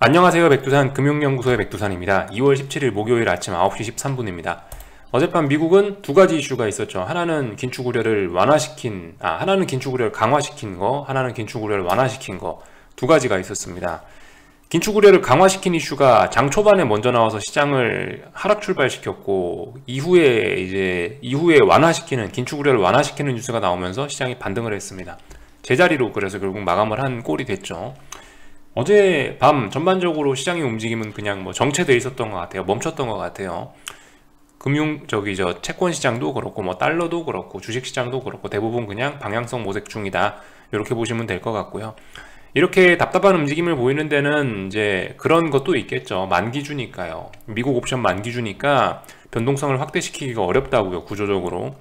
안녕하세요. 백두산 금융연구소의 백두산입니다. 2월 17일 목요일 아침 9시 13분입니다. 어젯밤 미국은 두 가지 이슈가 있었죠. 하나는 긴축 우려를 하나는 긴축 우려를 강화시킨 거, 하나는 긴축 우려를 완화시킨 거, 두 가지가 있었습니다. 긴축 우려를 강화시킨 이슈가 장 초반에 먼저 나와서 시장을 하락 출발시켰고, 이후에 완화시키는, 긴축 우려를 완화시키는 뉴스가 나오면서 시장이 반등을 했습니다. 제자리로 그래서 결국 마감을 한 꼴이 됐죠. 어제 밤 전반적으로 시장의 움직임은 그냥 뭐 정체돼 있었던 것 같아요. 멈췄던 것 같아요. 채권 시장도 그렇고, 뭐 달러도 그렇고, 주식 시장도 그렇고, 대부분 그냥 방향성 모색 중이다. 이렇게 보시면 될 것 같고요. 이렇게 답답한 움직임을 보이는 데는 이제 그런 것도 있겠죠. 만기주니까요. 미국 옵션 만기주니까 변동성을 확대시키기가 어렵다고요, 구조적으로.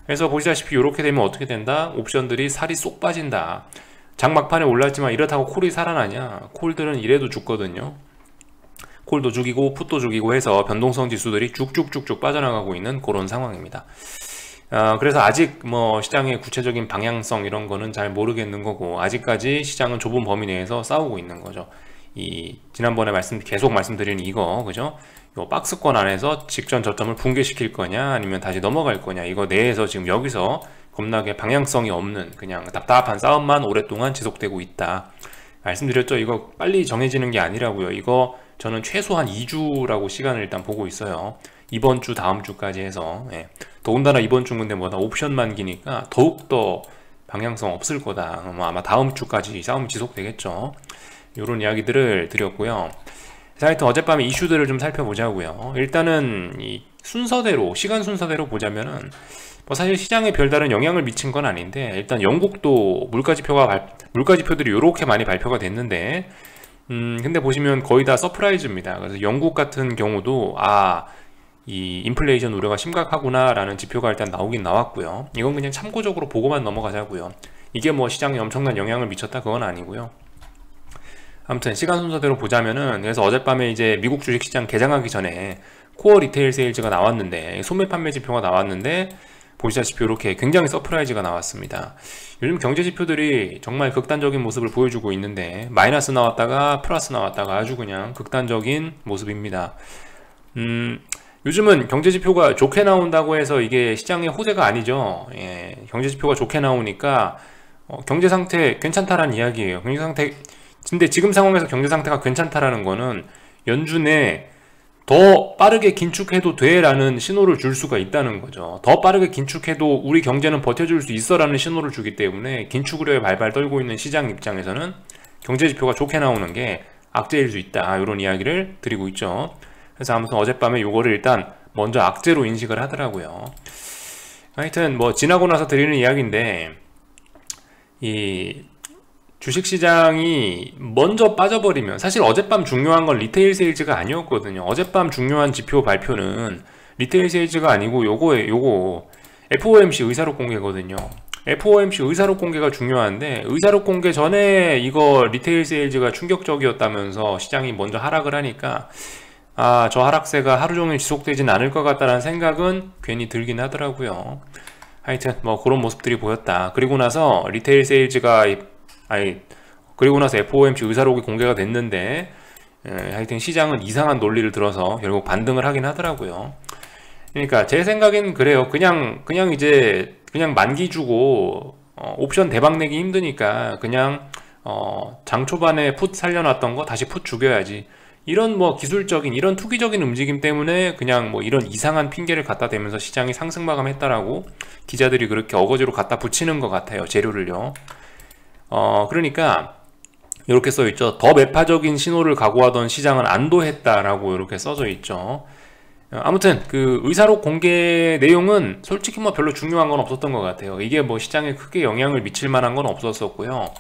그래서 보시다시피 이렇게 되면 어떻게 된다? 옵션들이 살이 쏙 빠진다. 장 막판에 올랐지만 이렇다고 콜이 살아나냐? 콜들은 이래도 죽거든요. 콜도 죽이고 풋도 죽이고 해서 변동성 지수들이 쭉쭉쭉쭉 빠져나가고 있는 그런 상황입니다. 그래서 아직 뭐 시장의 구체적인 방향성 이런 거는 잘 모르겠는 거고, 아직까지 시장은 좁은 범위 내에서 싸우고 있는 거죠. 지난번에 계속 말씀드린 이거, 그죠? 요 박스권 안에서 직전 저점을 붕괴시킬 거냐, 아니면 다시 넘어갈 거냐, 이거 내에서 지금 여기서 겁나게 방향성이 없는 그냥 답답한 싸움만 오랫동안 지속되고 있다. 말씀드렸죠. 이거 빨리 정해지는 게 아니라고요. 이거 저는 최소한 2주라고 시간을 일단 보고 있어요. 이번 주 다음 주까지 해서. 더군다나 이번 주 근데 뭐다 옵션 만기니까 더욱더 방향성 없을 거다. 아마 다음 주까지 싸움이 지속되겠죠. 이런 이야기들을 드렸고요. 자, 하여튼 어젯밤에 이슈들을 좀 살펴보자고요. 일단은 이 시간 순서대로 보자면은 뭐 사실 시장에 별다른 영향을 미친 건 아닌데, 일단 영국도 물가지표들이 이렇게 많이 발표가 됐는데, 근데 보시면 거의 다 서프라이즈입니다. 그래서 영국 같은 경우도 이 인플레이션 우려가 심각하구나 라는 지표가 일단 나오긴 나왔고요. 이건 그냥 참고적으로 보고만 넘어가자고요. 이게 뭐 시장에 엄청난 영향을 미쳤다 그건 아니고요. 아무튼 시간 순서대로 보자면은, 그래서 어젯밤에 이제 미국 주식시장 개장하기 전에 코어 리테일 세일즈가 나왔는데, 소매 판매 지표가 나왔는데, 보시다시피 이렇게 굉장히 서프라이즈가 나왔습니다. 요즘 경제 지표들이 정말 극단적인 모습을 보여주고 있는데, 마이너스 나왔다가 플러스 나왔다가 아주 그냥 극단적인 모습입니다. 요즘은 경제 지표가 좋게 나온다고 해서 이게 시장의 호재가 아니죠. 경제 지표가 좋게 나오니까 경제 상태 괜찮다라는 이야기예요. 근데 지금 상황에서 경제 상태가 괜찮다라는 거는 연준에 더 빠르게 긴축해도 돼 라는 신호를 줄 수가 있다는 거죠. 더 빠르게 긴축해도 우리 경제는 버텨줄 수 있어 라는 신호를 주기 때문에, 긴축 우려에 발발 떨고 있는 시장 입장에서는 경제지표가 좋게 나오는 게 악재일 수 있다, 이런 이야기를 드리고 있죠. 그래서 아무튼 어젯밤에 요거를 일단 먼저 악재로 인식을 하더라고요. 하여튼 뭐 지나고 나서 드리는 이야기인데, 이 주식시장이 먼저 빠져버리면, 사실 어젯밤 중요한 건 리테일 세일즈가 아니었거든요. 어젯밤 중요한 지표 발표는 리테일 세일즈가 아니고 요거 FOMC 의사록 공개거든요. FOMC 의사록 공개가 중요한데, 의사록 공개 전에 이거 리테일 세일즈가 충격적이었다면서 시장이 먼저 하락을 하니까 저 하락세가 하루 종일 지속되진 않을 것 같다는 생각은 괜히 들긴 하더라고요. 하여튼 뭐 그런 모습들이 보였다. 그리고 나서 FOMC 의사록이 공개가 됐는데, 하여튼 시장은 이상한 논리를 들어서 결국 반등을 하긴 하더라고요. 그러니까 제 생각엔 그래요. 그냥 만기 주고 옵션 대박 내기 힘드니까 그냥 장 초반에 풋 살려놨던 거 다시 풋 죽여야지, 이런 뭐 기술적인, 이런 투기적인 움직임 때문에 그냥 뭐 이런 이상한 핑계를 갖다 대면서 시장이 상승 마감했다라고 기자들이 그렇게 어거지로 갖다 붙이는 것 같아요, 재료를요. 그러니까 이렇게 써있죠. 더 매파적인 신호를 각오하던 시장은 안도했다라고 이렇게 써져 있죠. 아무튼 그 의사록 공개 내용은 솔직히 뭐 별로 중요한 건 없었던 것 같아요. 이게 뭐 시장에 크게 영향을 미칠 만한 건 없었었고요.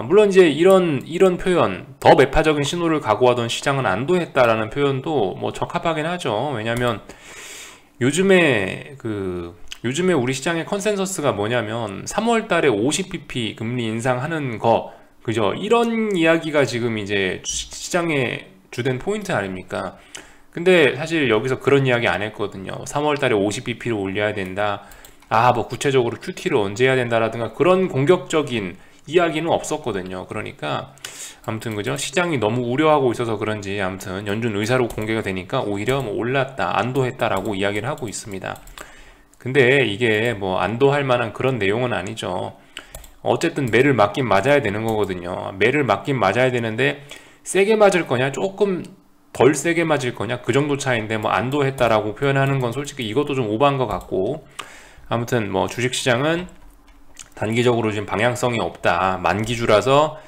물론 이제 이런 표현, 더 매파적인 신호를 각오하던 시장은 안도했다라는 표현도 뭐 적합하긴 하죠. 왜냐면 요즘에 우리 시장의 컨센서스가 뭐냐면 3월 달에 50bp 금리 인상하는 거, 그죠? 이런 이야기가 지금 이제 시장의 주된 포인트 아닙니까? 근데 사실 여기서 그런 이야기 안 했거든요. 3월 달에 50bp를 올려야 된다. 뭐 구체적으로 QT를 언제 해야 된다라든가 그런 공격적인 이야기는 없었거든요. 그러니까 아무튼 그죠? 시장이 너무 우려하고 있어서 그런지 아무튼 연준 의사로 공개가 되니까 오히려 뭐 올랐다, 안도했다라고 이야기를 하고 있습니다. 근데 이게 뭐 안도할 만한 그런 내용은 아니죠. 어쨌든 매를 맞긴 맞아야 되는 거거든요. 매를 맞긴 맞아야 되는데 세게 맞을 거냐, 조금 덜 세게 맞을 거냐, 그 정도 차이인데 뭐 안도했다라고 표현하는 건 솔직히 이것도 좀 오버한 것 같고, 아무튼 뭐 주식시장은 단기적으로 지금 방향성이 없다, 만기주라서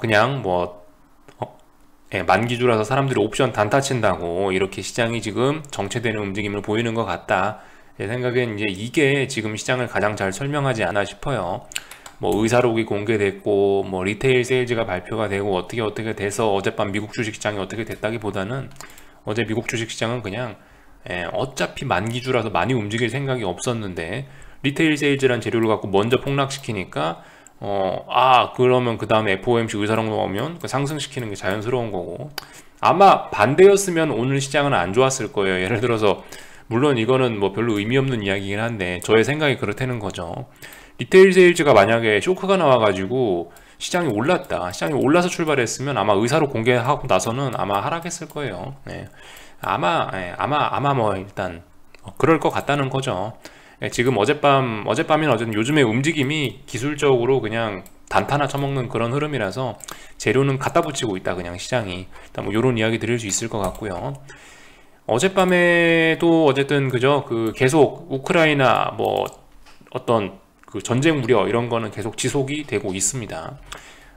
그냥 뭐 만기주라서 사람들이 옵션 단타 친다고 이렇게 시장이 지금 정체되는 움직임을 보이는 것 같다. 제 생각엔 이제 이게 지금 시장을 가장 잘 설명하지 않아 싶어요. 뭐 의사록이 공개됐고 뭐 리테일 세일즈가 발표가 되고 어떻게 돼서 어젯밤 미국 주식시장이 어떻게 됐다기보다는 어제 미국 주식시장은 그냥 어차피 만기주라서 많이 움직일 생각이 없었는데 리테일 세일즈란 재료를 갖고 먼저 폭락시키니까 그러면 그 다음에 FOMC 의사록 나오면 그 상승시키는 게 자연스러운 거고, 아마 반대였으면 오늘 시장은 안 좋았을 거예요. 예를 들어서 물론 이거는 뭐 별로 의미 없는 이야기긴 한데 저의 생각이 그렇다는 거죠. 리테일 세일즈가 만약에 쇼크가 나와가지고 시장이 올라서 출발했으면 아마 의사로 공개하고 나서는 아마 하락했을 거예요. 네. 아마 뭐 일단 그럴 것 같다는 거죠. 지금 어젯밤이나 어쨌든 요즘의 움직임이 기술적으로 그냥 단타나 쳐먹는 그런 흐름이라서 재료는 갖다 붙이고 있다, 그냥 시장이. 일단 뭐 이런 이야기 드릴 수 있을 것 같고요. 어젯밤에도 어쨌든 그죠, 그 계속 우크라이나 뭐 어떤 그 전쟁 우려 이런 거는 계속 지속이 되고 있습니다.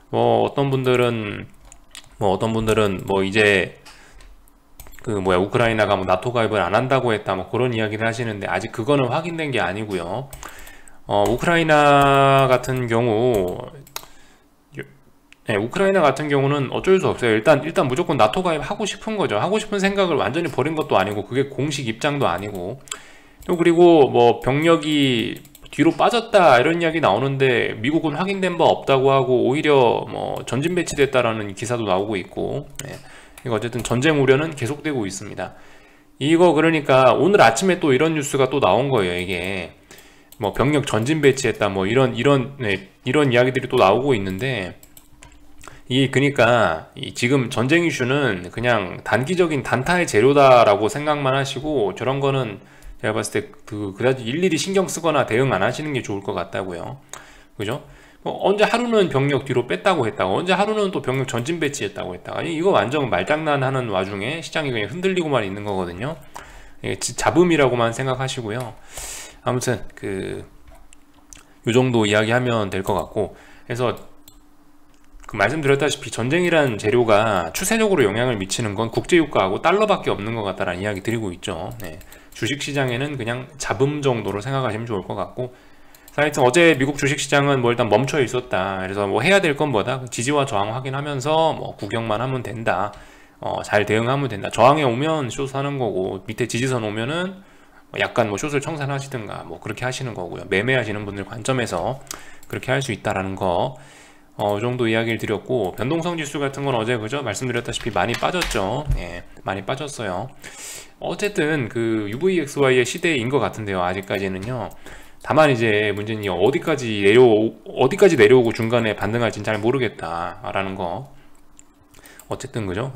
뭐 어떤 분들은 뭐 이제 우크라이나가 뭐 나토 가입을 안 한다고 했다, 뭐 그런 이야기를 하시는데 아직 그거는 확인된 게 아니고요. 우크라이나 같은 경우는 어쩔 수 없어요. 일단 무조건 나토 가입하고 싶은 거죠. 하고 싶은 생각을 완전히 버린 것도 아니고 그게 공식 입장도 아니고, 또 그리고 뭐 병력이 뒤로 빠졌다 이런 이야기 나오는데 미국은 확인된 바 없다고 하고 오히려 뭐 전진 배치됐다라는 기사도 나오고 있고, 이거 어쨌든 전쟁 우려는 계속되고 있습니다. 이거 그러니까 오늘 아침에 또 이런 뉴스가 또 나온 거예요. 이게 뭐 병력 전진 배치했다 뭐 이런 이야기들이 또 나오고 있는데, 이 그러니까 지금 전쟁 이슈는 그냥 단기적인 단타의 재료다라고 생각만 하시고, 저런 거는 제가 봤을 때 그다지 일일이 신경 쓰거나 대응 안 하시는 게 좋을 것 같다고요. 그죠? 언제 하루는 병력 뒤로 뺐다고 했다고, 언제 하루는 또 병력 전진 배치했다고 했다가, 이거 완전 말장난하는 와중에 시장이 그냥 흔들리고만 있는 거거든요. 이게 잡음이라고만 생각하시고요. 아무튼 요 정도 이야기하면 될 것 같고, 그래서 말씀드렸다시피 전쟁이란 재료가 추세적으로 영향을 미치는 건 국제유가하고 달러밖에 없는 것 같다라는 이야기 드리고 있죠. 주식시장에는 그냥 잡음 정도로 생각하시면 좋을 것 같고, 하여튼 어제 미국 주식시장은 뭐 일단 멈춰 있었다. 그래서 뭐 해야 될 건 뭐다, 지지와 저항 확인하면서 뭐 구경만 하면 된다, 잘 대응하면 된다. 저항에 오면 숏 하는 거고, 밑에 지지선 오면은 약간 뭐 숏을 청산하시든가 뭐 그렇게 하시는 거고요. 매매하시는 분들 관점에서 그렇게 할 수 있다라는 거, 이 정도 이야기를 드렸고, 변동성 지수 같은 건 어제 그죠, 말씀드렸다시피 많이 빠졌죠. 많이 빠졌어요. 어쨌든 UVXY의 시대인 것 같은데요, 아직까지는요. 다만 이제 문제는 어디까지 내려오고 중간에 반등할지는 잘 모르겠다라는 거. 어쨌든 그죠.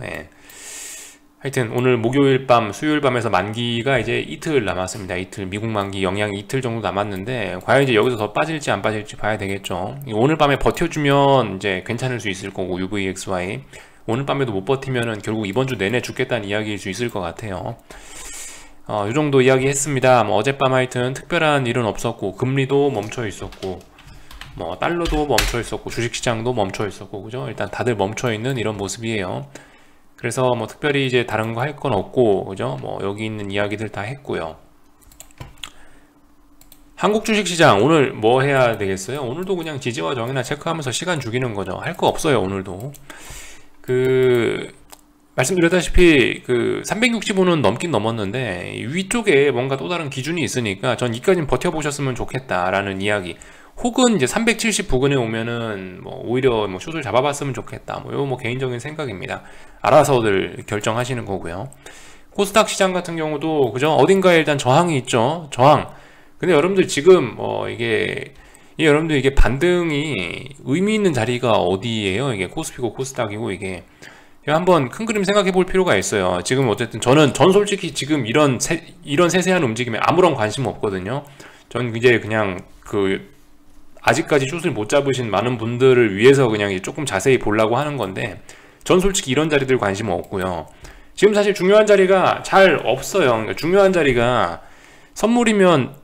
하여튼 오늘 목요일 밤, 수요일 밤에서 만기가 이제 이틀 남았습니다. 이틀, 미국 만기 영향이 이틀 정도 남았는데, 과연 이제 여기서 더 빠질지 안 빠질지 봐야 되겠죠. 오늘 밤에 버텨주면 이제 괜찮을 수 있을 거고, UVXY. 오늘 밤에도 못 버티면은 결국 이번 주 내내 죽겠다는 이야기일 수 있을 것 같아요. 이 정도 이야기 했습니다. 뭐 어젯밤 하여튼 특별한 일은 없었고, 금리도 멈춰 있었고, 뭐 달러도 멈춰 있었고, 주식시장도 멈춰 있었고, 그죠? 일단 다들 멈춰 있는 이런 모습이에요. 그래서 뭐 특별히 이제 다른 거 할 건 없고, 그죠? 뭐 여기 있는 이야기들 다 했고요. 한국 주식시장 오늘 뭐 해야 되겠어요? 오늘도 그냥 지지와 저항이나 체크하면서 시간 죽이는 거죠. 할 거 없어요, 오늘도. 말씀드렸다시피 365는 넘긴 넘었는데 위쪽에 뭔가 또 다른 기준이 있으니까 전 이까지는 버텨보셨으면 좋겠다라는 이야기, 혹은 이제 370 부근에 오면은 뭐 오히려 뭐 숏을 잡아봤으면 좋겠다, 뭐 이거 뭐 개인적인 생각입니다. 알아서들 결정하시는 거고요. 코스닥 시장 같은 경우도 그죠, 어딘가에 일단 저항이 있죠. 저항. 근데 여러분들 지금 이게 이 여러분들 이게 반등이 의미 있는 자리가 어디예요? 이게 코스피고 코스닥이고 이게 한번 큰 그림 생각해 볼 필요가 있어요. 지금 어쨌든 전 솔직히 지금 이런 세세한 움직임에 아무런 관심 없거든요. 전 이제 그냥 아직까지 숏을 못 잡으신 많은 분들을 위해서 그냥 조금 자세히 보려고 하는 건데, 전 솔직히 이런 자리들 관심 없고요. 지금 사실 중요한 자리가 잘 없어요. 그러니까 중요한 자리가 선물이면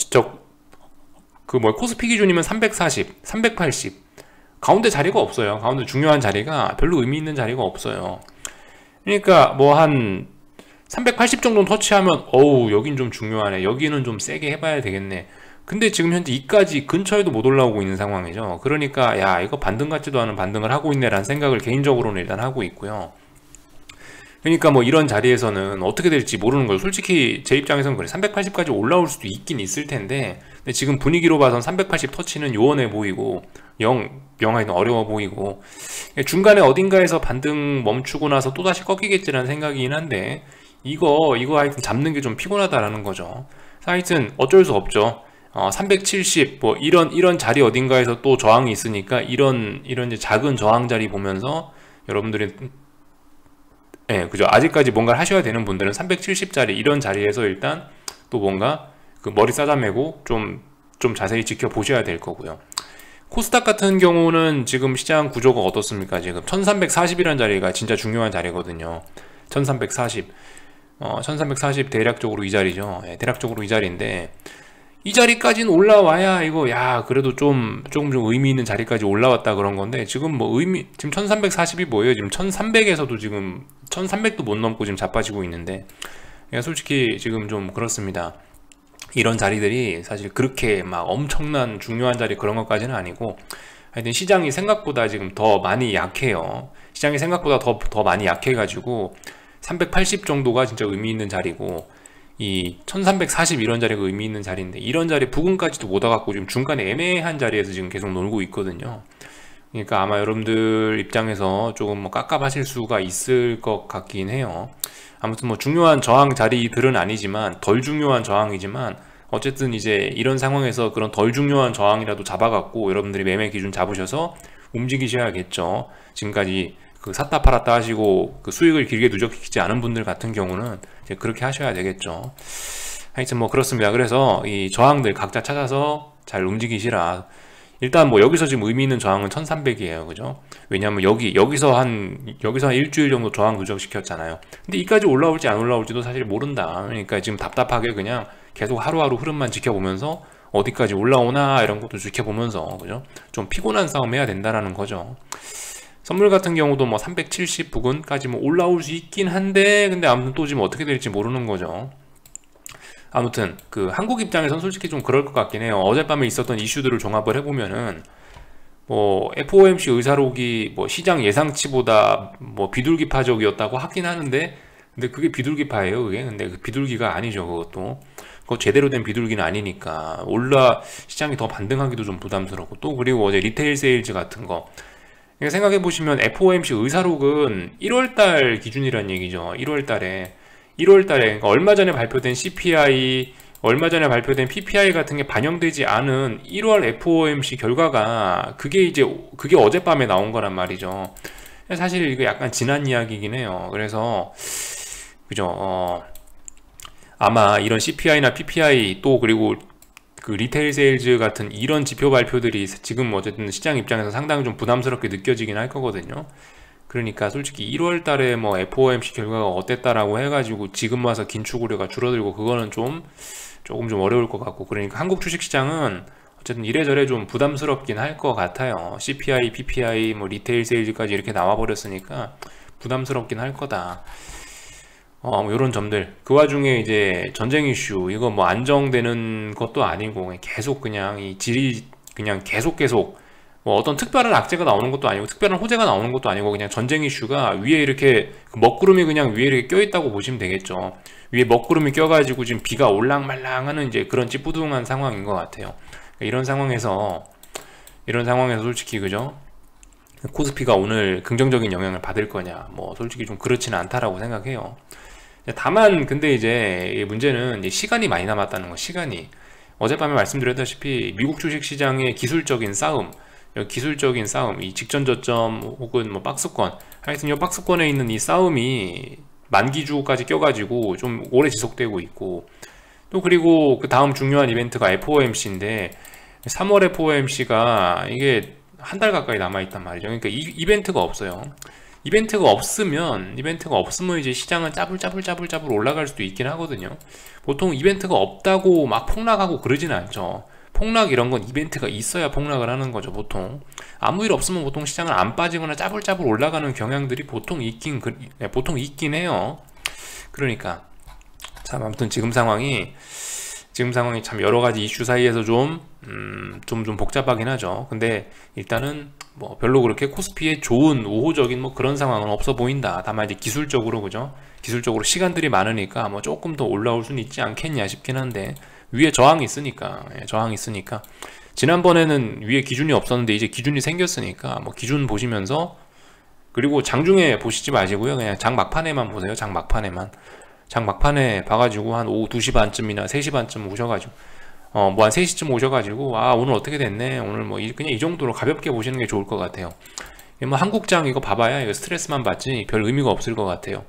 코스피 기준이면 340, 380 가운데 자리가 없어요. 가운데 중요한 자리가 별로 의미 있는 자리가 없어요. 그러니까 뭐 한 380 정도는 터치하면 어우 여긴 좀 중요하네, 여기는 좀 세게 해봐야 되겠네. 근데 지금 현재 이까지 근처에도 못 올라오고 있는 상황이죠. 그러니까 야 이거 반등 같지도 않은 반등을 하고 있네 라는 생각을 개인적으로는 일단 하고 있고요. 그러니까 뭐 이런 자리에서는 어떻게 될지 모르는 거예요. 솔직히 제 입장에서는 그래, 380까지 올라올 수도 있긴 있을 텐데, 근데 지금 분위기로 봐선 380 터치는 요원해 보이고 영하에는 어려워 보이고, 중간에 어딘가에서 반등 멈추고 나서 또다시 꺾이겠지라는 생각이긴 한데, 이거 하여튼 잡는 게 좀 피곤하다라는 거죠. 하여튼 어쩔 수 없죠. 370 뭐 이런 자리 어딘가에서 또 저항이 있으니까 이런 이제 작은 저항 자리 보면서 여러분들이 그죠. 아직까지 뭔가를 하셔야 되는 분들은 370짜리 이런 자리에서 일단 또 뭔가 머리 싸다매고 좀 자세히 지켜보셔야 될 거고요. 코스닥 같은 경우는 지금 시장 구조가 어떻습니까? 지금 1340이라는 자리가 진짜 중요한 자리거든요. 1340 대략적으로 이 자리죠. 대략적으로 이 자리인데, 이 자리까지는 올라와야 이거 그래도 조금 의미 있는 자리까지 올라왔다 그런 건데, 지금 지금 1340이 뭐예요? 지금 1300에서도 지금 1300도 못 넘고 지금 자빠지고 있는데, 솔직히 지금 좀 그렇습니다. 이런 자리들이 사실 그렇게 막 엄청난 중요한 자리 그런 것까지는 아니고, 하여튼 시장이 생각보다 지금 더 많이 약해요. 시장이 생각보다 더 많이 약해가지고 380 정도가 진짜 의미 있는 자리고, 이 1340 이런 자리가 의미 있는 자리인데, 이런 자리 부근까지도 못 와갖고 지금 중간에 애매한 자리에서 지금 계속 놀고 있거든요. 그러니까 아마 여러분들 입장에서 조금 뭐 깝깝하실 수가 있을 것 같긴 해요. 아무튼 뭐 중요한 저항 자리들은 아니지만, 덜 중요한 저항이지만, 어쨌든 이제 이런 상황에서 그런 덜 중요한 저항이라도 잡아갖고 여러분들이 매매 기준 잡으셔서 움직이셔야겠죠. 지금까지 샀다 팔았다 하시고 수익을 길게 누적시키지 않은 분들 같은 경우는 이제 그렇게 하셔야 되겠죠. 하여튼 뭐 그렇습니다. 그래서 이 저항들 각자 찾아서 잘 움직이시라. 일단 뭐 여기서 지금 의미 있는 저항은 1300이에요. 그죠? 왜냐면 여기서 한 일주일 정도 저항 누적시켰잖아요. 근데 이까지 올라올지 안 올라올지도 사실 모른다. 그러니까 지금 답답하게 그냥 계속 하루하루 흐름만 지켜보면서 어디까지 올라오나 이런 것도 지켜보면서, 그죠? 좀 피곤한 싸움 해야 된다라는 거죠. 선물 같은 경우도 뭐 370 부근까지 뭐 올라올 수 있긴 한데, 근데 아무튼 또 지금 어떻게 될지 모르는 거죠. 아무튼 한국 입장에선 솔직히 좀 그럴 것 같긴 해요. 어젯밤에 있었던 이슈들을 종합을 해보면은 뭐 FOMC 의사록이 뭐 시장 예상치보다 뭐 비둘기파적이었다고 하긴 하는데, 근데 그게 비둘기파예요, 그게. 근데 그 비둘기가 아니죠, 그것도. 그거 제대로 된 비둘기는 아니니까 시장이 더 반등하기도 좀 부담스럽고, 또 그리고 어제 리테일 세일즈 같은 거 생각해보시면 FOMC 의사록은 1월달 기준이란 얘기죠. 1월달에 그러니까 얼마 전에 발표된 CPI, 얼마 전에 발표된 PPI 같은 게 반영되지 않은 1월 FOMC 결과가 그게 어젯밤에 나온 거란 말이죠. 사실 이거 약간 지난 이야기이긴 해요. 그래서 그죠. 아마 이런 CPI나 PPI 또 그리고 리테일 세일즈 같은 이런 지표 발표들이 지금 어쨌든 시장 입장에서 상당히 좀 부담스럽게 느껴지긴 할 거거든요. 그러니까 솔직히 1월 달에 뭐 FOMC 결과가 어땠다라고 해가지고 지금 와서 긴축 우려가 줄어들고, 그거는 조금 좀 어려울 것 같고, 그러니까 한국 주식시장은 어쨌든 이래저래 좀 부담스럽긴 할 것 같아요. CPI, PPI, 뭐 리테일 세일즈까지 이렇게 나와버렸으니까 부담스럽긴 할 거다. 뭐 이런 점들. 그 와중에 이제 전쟁 이슈, 이거 뭐 안정되는 것도 아니고 계속 그냥 이 질이 그냥 계속 뭐 어떤 특별한 악재가 나오는 것도 아니고 특별한 호재가 나오는 것도 아니고, 그냥 전쟁 이슈가 위에 이렇게 먹구름이 그냥 위에 이렇게 껴있다고 보시면 되겠죠. 위에 먹구름이 껴가지고 지금 비가 올랑말랑하는 이제 그런 찌뿌둥한 상황인 것 같아요. 이런 상황에서 솔직히 그죠? 코스피가 오늘 긍정적인 영향을 받을 거냐, 뭐 솔직히 좀 그렇지는 않다라고 생각해요. 다만 근데 이제 문제는 이제 시간이 많이 남았다는 거. 시간이 어젯밤에 말씀드렸다시피 미국 주식시장의 기술적인 싸움, 이 직전 저점 혹은 뭐 박스권, 하여튼 이 박스권에 있는 이 싸움이 만기주까지 껴가지고 좀 오래 지속되고 있고, 또 그리고 그 다음 중요한 이벤트가 FOMC인데 3월 FOMC가 이게 한 달 가까이 남아있단 말이죠. 그러니까 이벤트가 없어요. 이벤트가 없으면 이제 시장은 짜불짜불 올라갈 수도 있긴 하거든요. 보통 이벤트가 없다고 막 폭락하고 그러지는 않죠. 폭락 이런 건 이벤트가 있어야 폭락을 하는 거죠. 보통 아무 일 없으면 보통 시장은 안 빠지거나 짜불짜불 올라가는 경향들이 보통 있긴 해요. 그러니까 참 아무튼 지금 상황이 참 여러 가지 이슈 사이에서 좀 복잡하긴 하죠. 근데 일단은 뭐 별로 그렇게 코스피에 좋은 우호적인 뭐 그런 상황은 없어 보인다. 다만 이제 기술적으로 그죠? 기술적으로 시간들이 많으니까 뭐 조금 더 올라올 수는 있지 않겠냐 싶긴 한데, 위에 저항이 있으니까, 지난번에는 위에 기준이 없었는데 이제 기준이 생겼으니까 뭐 기준 보시면서, 그리고 장중에 보시지 마시고요. 그냥 장 막판에만 보세요. 장 막판에 봐가지고 한 오후 2시 반쯤이나 3시 반쯤 오셔가지고 뭐 한 3시쯤 오셔가지고 오늘 어떻게 됐네, 오늘 뭐 그냥 이 정도로 가볍게 보시는 게 좋을 것 같아요. 뭐 한국장 이거 봐봐야 이거 스트레스만 받지 별 의미가 없을 것 같아요.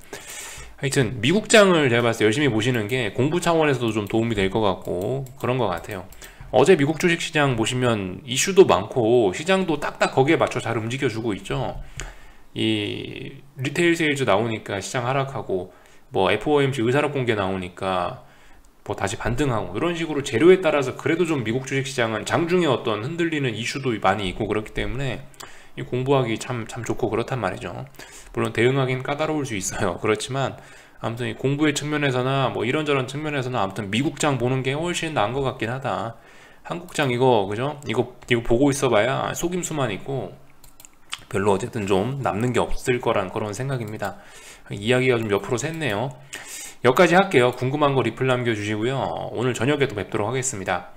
하여튼 미국장을 제가 봤을 때 열심히 보시는 게 공부 차원에서도 좀 도움이 될 것 같고 그런 것 같아요. 어제 미국 주식시장 보시면 이슈도 많고 시장도 딱딱 거기에 맞춰 잘 움직여주고 있죠. 이 리테일 세일즈 나오니까 시장 하락하고, 뭐 FOMC 의사록 공개 나오니까 뭐 다시 반등하고, 이런 식으로 재료에 따라서 그래도 좀 미국 주식시장은 장중에 어떤 흔들리는 이슈도 많이 있고 그렇기 때문에 이 공부하기 참 좋고 그렇단 말이죠. 물론 대응하기는 까다로울 수 있어요. 그렇지만 아무튼 이 공부의 측면에서나 뭐 이런저런 측면에서는 아무튼 미국장 보는 게 훨씬 나은 것 같긴 하다. 한국장 이거 그죠? 이거 보고 있어봐야 속임수만 있고 별로 어쨌든 좀 남는 게 없을 거란 그런 생각입니다. 이야기가 좀 옆으로 샜네요. 여기까지 할게요. 궁금한 거 리플 남겨주시고요. 오늘 저녁에 또 뵙도록 하겠습니다.